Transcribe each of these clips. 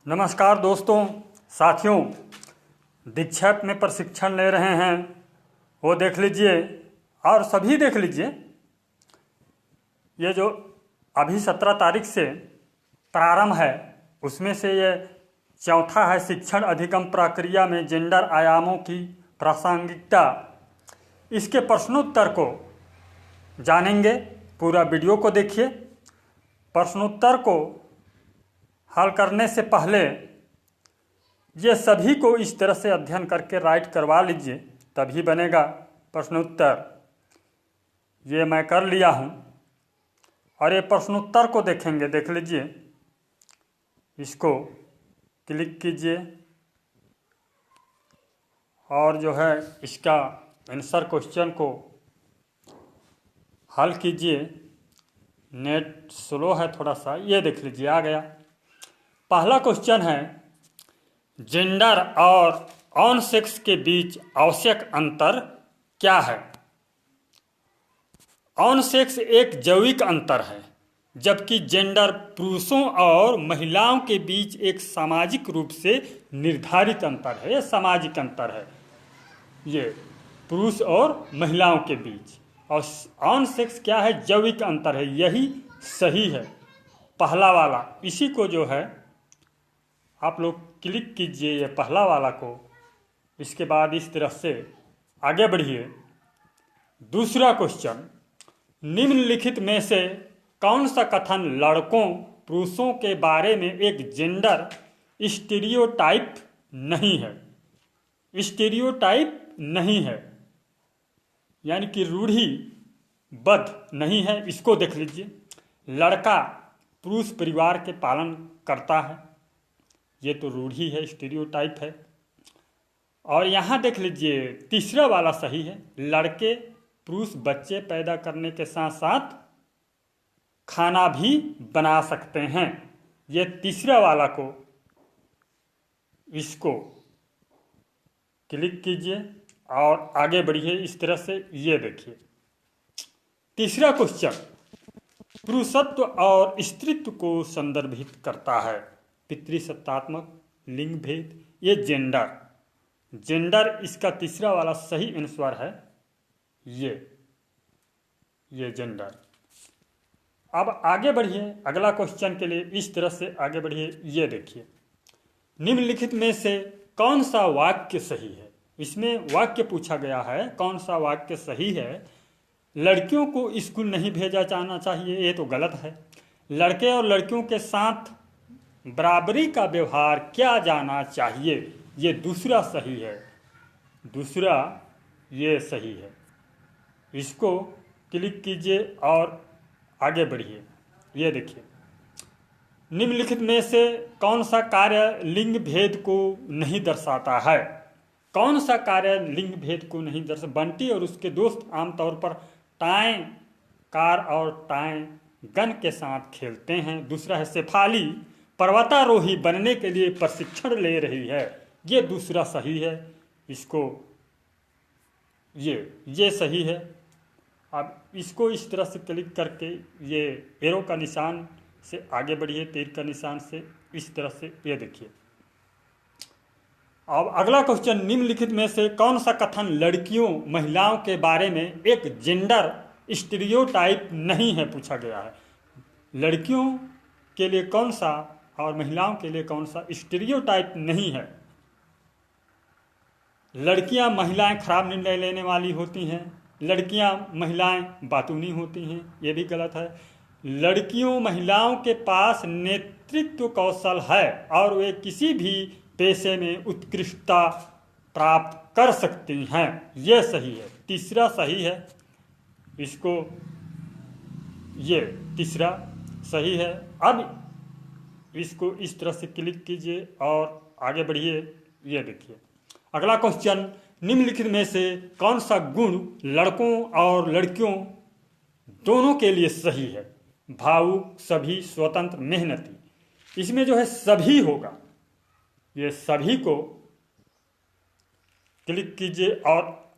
नमस्कार दोस्तों, साथियों, दीक्षाप में प्रशिक्षण ले रहे हैं वो देख लीजिए और सभी देख लीजिए। ये जो अभी 17 तारीख से प्रारंभ है उसमें से ये चौथा है शिक्षण अधिगम प्रक्रिया में जेंडर आयामों की प्रासंगिकता। इसके प्रश्नोत्तर को जानेंगे, पूरा वीडियो को देखिए। प्रश्नोत्तर को हल करने से पहले ये सभी को इस तरह से अध्ययन करके राइट करवा लीजिए, तभी बनेगा प्रश्नोत्तर। ये मैं कर लिया हूँ और ये प्रश्नोत्तर को देखेंगे, देख लीजिए। इसको क्लिक कीजिए और जो है इसका आंसर क्वेश्चन को हल कीजिए। नेट स्लो है थोड़ा सा, ये देख लीजिए आ गया। पहला क्वेश्चन है, जेंडर और ऑन सेक्स के बीच आवश्यक अंतर क्या है? ऑन सेक्स एक जैविक अंतर है, जबकि जेंडर पुरुषों और महिलाओं के बीच एक सामाजिक रूप से निर्धारित अंतर है। यह सामाजिक अंतर है, ये पुरुष और महिलाओं के बीच। और ऑन सेक्स क्या है? जैविक अंतर है, यही सही है पहला वाला। इसी को जो है आप लोग क्लिक कीजिए, ये पहला वाला को। इसके बाद इस तरह से आगे बढ़िए। दूसरा क्वेश्चन, निम्नलिखित में से कौन सा कथन लड़कों पुरुषों के बारे में एक जेंडर स्टीरियोटाइप नहीं है? स्टीरियोटाइप नहीं है यानी कि रूढ़िबद्ध नहीं है। इसको देख लीजिए। लड़का पुरुष परिवार के पालन करता है, ये तो रूढ़ी है, स्टीरियोटाइप है। और यहाँ देख लीजिए तीसरा वाला सही है। लड़के पुरुष बच्चे पैदा करने के साथ साथ खाना भी बना सकते हैं, ये तीसरा वाला को। इसको क्लिक कीजिए और आगे बढ़िए इस तरह से। ये देखिए तीसरा क्वेश्चन, पुरुषत्व और स्त्रीत्व को संदर्भित करता है। पितृसत्तात्मक लिंग भेद, ये जेंडर इसका तीसरा वाला सही आंसर है। ये जेंडर। अब आगे बढ़िए अगला क्वेश्चन के लिए। इस तरह से आगे बढ़िए। ये देखिए, निम्नलिखित में से कौन सा वाक्य सही है? इसमें वाक्य पूछा गया है, कौन सा वाक्य सही है? लड़कियों को स्कूल नहीं भेजा जाना चाहिए, ये तो गलत है। लड़के और लड़कियों के साथ बराबरी का व्यवहार किया जाना चाहिए, ये दूसरा सही है। दूसरा ये सही है। इसको क्लिक कीजिए और आगे बढ़िए। ये देखिए, निम्नलिखित में से कौन सा कार्य लिंग भेद को नहीं दर्शाता है? कौन सा कार्य लिंग भेद को नहीं दर्शा? बंटी और उसके दोस्त आमतौर पर टाई कार और टाई गन के साथ खेलते हैं। दूसरा है, शेफाली पर्वतारोही बनने के लिए प्रशिक्षण ले रही है, ये दूसरा सही है। इसको ये सही है। अब इसको इस तरह से क्लिक करके ये एरो का निशान से आगे बढ़िए, तीर का निशान से इस तरह से। ये देखिए। अब अगला क्वेश्चन, निम्नलिखित में से कौन सा कथन लड़कियों महिलाओं के बारे में एक जेंडर स्टीरियोटाइप नहीं है? पूछा गया है। लड़कियों के लिए कौन सा और महिलाओं के लिए कौन सा स्टीरियोटाइप नहीं है? लड़कियां महिलाएं खराब निर्णय लेने वाली होती हैं, लड़कियां महिलाएं बातूनी होती हैं, ये भी गलत है। लड़कियों महिलाओं के पास नेतृत्व कौशल है और वे किसी भी पेशे में उत्कृष्टता प्राप्त कर सकती हैं, ये सही है। तीसरा सही है। इसको ये तीसरा सही है। अब इसको इस तरह से क्लिक कीजिए और आगे बढ़िए। ये देखिए अगला क्वेश्चन, निम्नलिखित में से कौन सा गुण लड़कों और लड़कियों दोनों के लिए सही है? भावुक, सभी, स्वतंत्र, मेहनती। इसमें जो है सभी होगा। ये सभी को क्लिक कीजिए और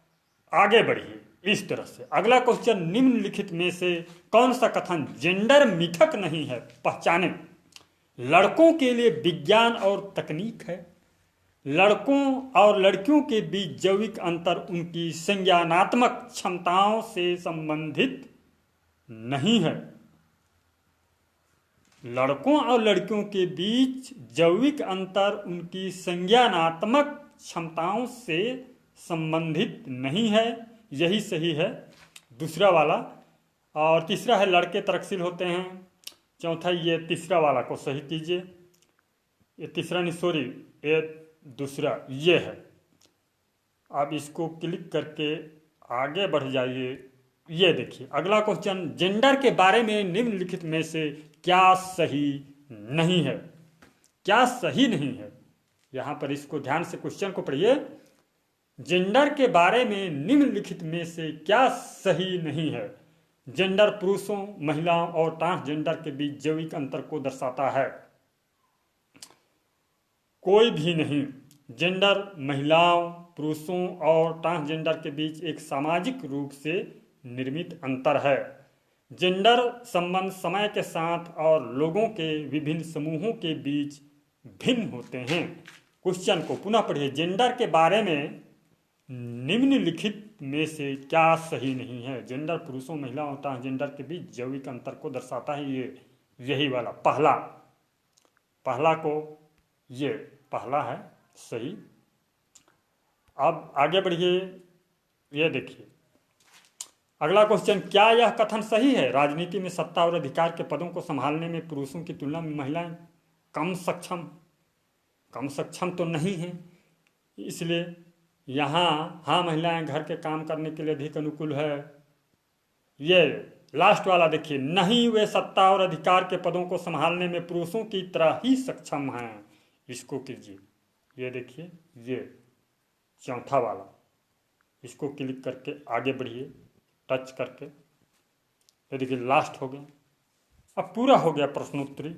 आगे बढ़िए इस तरह से। अगला क्वेश्चन, निम्नलिखित में से कौन सा कथन जेंडर मिथक नहीं है? पहचाने। लड़कों के लिए विज्ञान और तकनीक है। लड़कों और लड़कियों के बीच जैविक अंतर उनकी संज्ञानात्मक क्षमताओं से संबंधित नहीं है। लड़कों और लड़कियों के बीच जैविक अंतर उनकी संज्ञानात्मक क्षमताओं से संबंधित नहीं है, यही सही है दूसरा वाला। और तीसरा है लड़के तर्कशील होते हैं। चौथा ये तीसरा वाला को सही कीजिए। ये तीसरा नहीं, सॉरी, ये दूसरा ये है। अब इसको क्लिक करके आगे बढ़ जाइए। ये देखिए अगला क्वेश्चन, जेंडर के बारे में निम्नलिखित में से क्या सही नहीं है? क्या सही नहीं है? यहाँ पर इसको ध्यान से क्वेश्चन को पढ़िए। जेंडर के बारे में निम्नलिखित में से क्या सही नहीं है? जेंडर पुरुषों, महिलाओं और ट्रांसजेंडर के बीच जैविक अंतर को दर्शाता है। कोई भी नहीं। जेंडर महिलाओं, पुरुषों और ट्रांसजेंडर के बीच एक सामाजिक रूप से निर्मित अंतर है। जेंडर संबंध समय के साथ और लोगों के विभिन्न समूहों के बीच भिन्न होते हैं। क्वेश्चन को पुनः पढ़िए। जेंडर के बारे में निम्नलिखित में से क्या सही नहीं है? जेंडर पुरुषों, महिलाओं और ट्रांसजेंडर के बीच जैविक अंतर को दर्शाता है। ये यही वाला पहला को, ये पहला है सही। अब आगे बढ़िए। ये देखिए अगला क्वेश्चन, क्या यह कथन सही है? राजनीति में सत्ता और अधिकार के पदों को संभालने में पुरुषों की तुलना में महिलाएं कम सक्षम तो नहीं है, इसलिए यहाँ हाँ महिलाएं घर के काम करने के लिए अधिक अनुकूल है। ये लास्ट वाला देखिए, नहीं वे सत्ता और अधिकार के पदों को संभालने में पुरुषों की तरह ही सक्षम हैं। इसको कीजिए। ये देखिए ये चौथा वाला, इसको क्लिक करके आगे बढ़िए टच करके। ये देखिए लास्ट हो गया। अब पूरा हो गया प्रश्नोत्तरी।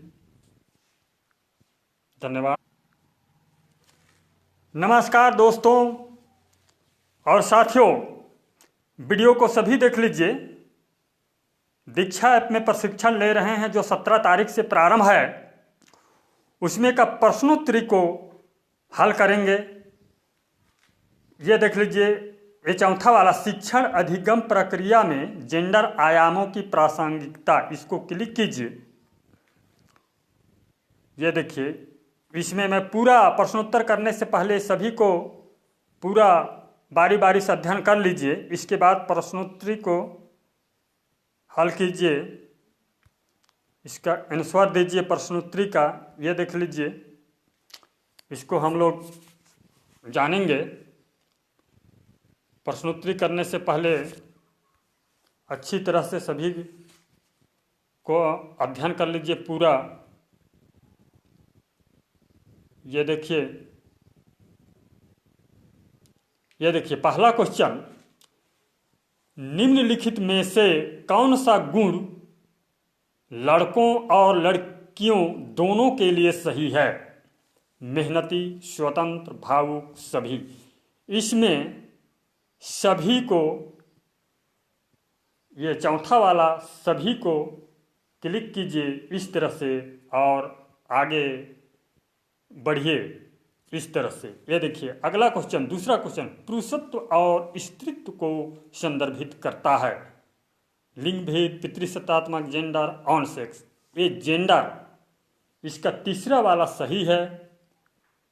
धन्यवाद। नमस्कार दोस्तों और साथियों, वीडियो को सभी देख लीजिए। दीक्षा ऐप में प्रशिक्षण ले रहे हैं जो 17 तारीख से प्रारंभ है, उसमें का प्रश्नोत्तरी को हल करेंगे। ये देख लीजिए, ये चौथा वाला, शिक्षण अधिगम प्रक्रिया में जेंडर आयामों की प्रासंगिकता, इसको क्लिक कीजिए। ये देखिए इसमें मैं पूरा प्रश्नोत्तर करने से पहले सभी को पूरा बारी बारी से अध्ययन कर लीजिए। इसके बाद प्रश्नोत्तरी को हल कीजिए, इसका आंसर दीजिए प्रश्नोत्तरी का। ये देख लीजिए, इसको हम लोग जानेंगे। प्रश्नोत्तरी करने से पहले अच्छी तरह से सभी को अध्ययन कर लीजिए पूरा। ये देखिए पहला क्वेश्चन, निम्नलिखित में से कौन सा गुण लड़कों और लड़कियों दोनों के लिए सही है? मेहनती, स्वतंत्र, भावुक, सभी। इसमें सभी को, ये चौथा वाला सभी को क्लिक कीजिए इस तरह से और आगे बढ़िए इस तरह से। ये देखिए अगला क्वेश्चन, दूसरा क्वेश्चन, पुरुषत्व और स्त्रीत्व को संदर्भित करता है। लिंग भेद, पितृसत्तात्मक, जेंडर, ऑन सेक्स। ये जेंडर, इसका तीसरा वाला सही है।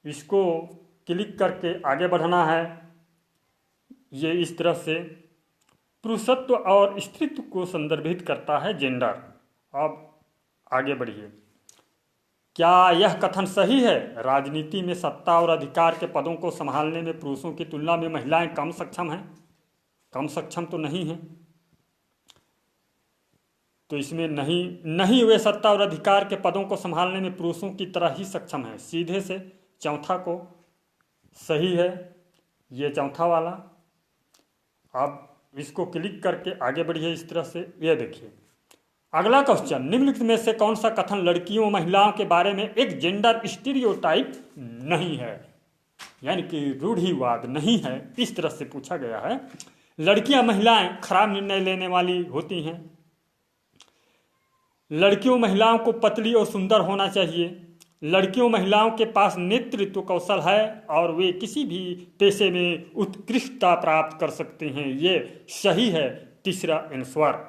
इसको क्लिक करके आगे बढ़ना है। ये इस तरह से पुरुषत्व और स्त्रीत्व को संदर्भित करता है जेंडर। अब आगे बढ़िए। क्या यह कथन सही है? राजनीति में सत्ता और अधिकार के पदों को संभालने में पुरुषों की तुलना में महिलाएं कम सक्षम हैं? कम सक्षम तो नहीं है, तो इसमें नहीं वे सत्ता और अधिकार के पदों को संभालने में पुरुषों की तरह ही सक्षम है। सीधे से चौथा को सही है, ये चौथा वाला। अब इसको क्लिक करके आगे बढ़िए इस तरह से। ये देखिए अगला क्वेश्चन, निम्नलिखित में से कौन सा कथन लड़कियों महिलाओं के बारे में एक जेंडर स्टीरियोटाइप नहीं है, यानी कि रूढ़िवाद नहीं है? इस तरह से पूछा गया है। लड़कियां महिलाएं खराब निर्णय लेने वाली होती हैं, लड़कियों महिलाओं को पतली और सुंदर होना चाहिए। लड़कियों महिलाओं के पास नेतृत्व कौशल है और वे किसी भी पेशे में उत्कृष्टता प्राप्त कर सकते हैं। ये सही है तीसरा आंसर।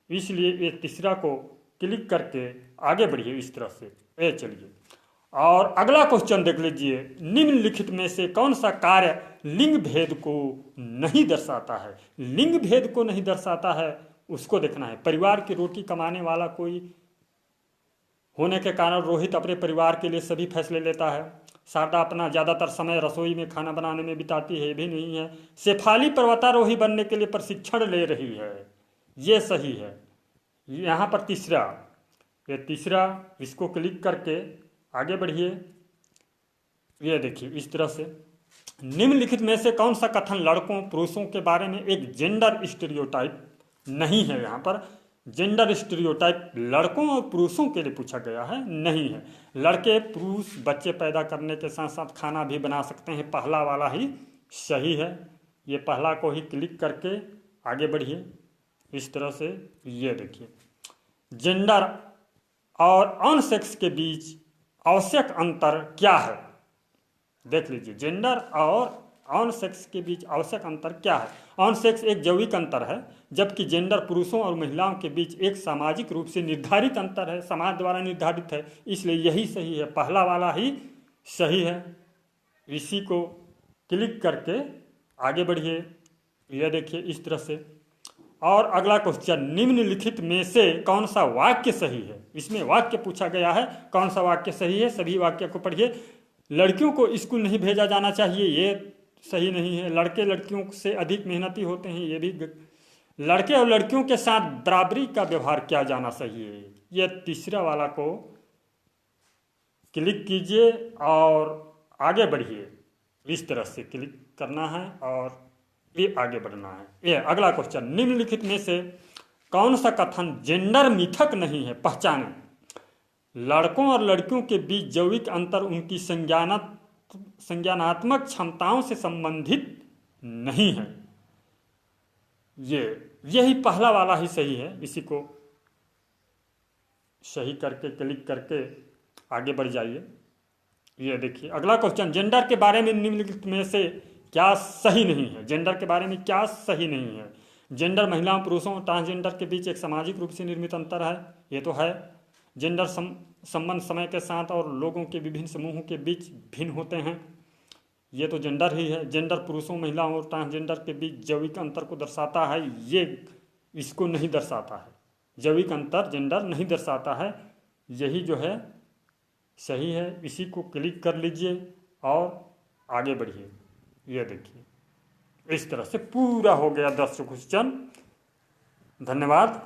इसलिए ये तीसरा को क्लिक करके आगे बढ़िए इस तरह से। ये चलिए और अगला क्वेश्चन देख लीजिए। निम्नलिखित में से कौन सा कार्य लिंग भेद को नहीं दर्शाता है? लिंग भेद को नहीं दर्शाता है उसको देखना है। परिवार की रोटी कमाने वाला कोई होने के कारण रोहित अपने परिवार के लिए सभी फैसले लेता है। शारदा अपना ज़्यादातर समय रसोई में खाना बनाने में बिताती है, ये भी नहीं है। शेफाली पर्वतारोही बनने के लिए प्रशिक्षण ले रही है, ये सही है। यहाँ पर तीसरा, ये तीसरा, इसको क्लिक करके आगे बढ़िए। ये देखिए इस तरह से। निम्नलिखित में से कौन सा कथन लड़कों पुरुषों के बारे में एक जेंडर स्टीरियोटाइप नहीं है? यहाँ पर जेंडर स्टीरियोटाइप लड़कों और पुरुषों के लिए पूछा गया है, नहीं है। लड़के पुरुष बच्चे पैदा करने के साथ साथ खाना भी बना सकते हैं, पहला वाला ही सही है। ये पहला को ही क्लिक करके आगे बढ़िए इस तरह से। ये देखिए जेंडर और ऑन सेक्स के बीच आवश्यक अंतर क्या है? देख लीजिए जेंडर और ऑन सेक्स के बीच आवश्यक अंतर क्या है। ऑन सेक्स एक जैविक अंतर है, जबकि जेंडर पुरुषों और महिलाओं के बीच एक सामाजिक रूप से निर्धारित अंतर है, समाज द्वारा निर्धारित है। इसलिए यही सही है, पहला वाला ही सही है। इसी को क्लिक करके आगे बढ़िए। यह देखिए इस तरह से। और अगला क्वेश्चन, निम्नलिखित में से कौन सा वाक्य सही है? इसमें वाक्य पूछा गया है, कौन सा वाक्य सही है? सभी वाक्य को पढ़िए। लड़कियों को स्कूल नहीं भेजा जाना चाहिए, ये सही नहीं है। लड़के लड़कियों से अधिक मेहनती होते हैं, ये भी। लड़के और लड़कियों के साथ बराबरी का व्यवहार किया जाना चाहिए, ये तीसरा वाला को क्लिक कीजिए और आगे बढ़िए। इस तरह से क्लिक करना है और ये आगे बढ़ना है। ये अगला क्वेश्चन, निम्नलिखित में से कौन सा कथन जेंडर मिथक नहीं है? पहचानें। लड़कों और लड़कियों के बीच जैविक अंतर उनकी संज्ञानात्मक क्षमताओं से संबंधित नहीं है। यही पहला वाला ही सही है। इसी को सही करके क्लिक करके आगे बढ़ जाइए। ये देखिए अगला क्वेश्चन, जेंडर के बारे में निम्नलिखित में से क्या सही नहीं है? जेंडर के बारे में क्या सही नहीं है? जेंडर महिलाओं पुरुषों और ट्रांसजेंडर के बीच एक सामाजिक रूप से निर्मित अंतर है, ये तो है। जेंडर संबंध समय के साथ और लोगों के विभिन्न समूहों के बीच भिन्न होते हैं, ये तो जेंडर ही है। जेंडर पुरुषों महिलाओं और ट्रांसजेंडर के बीच जैविक अंतर को दर्शाता है, ये इसको नहीं दर्शाता है। जैविक अंतर जेंडर नहीं दर्शाता है, यही जो है सही है। इसी को क्लिक कर लीजिए और आगे बढ़िए। ये देखिए इस तरह से पूरा हो गया 10 क्वेश्चन। धन्यवाद।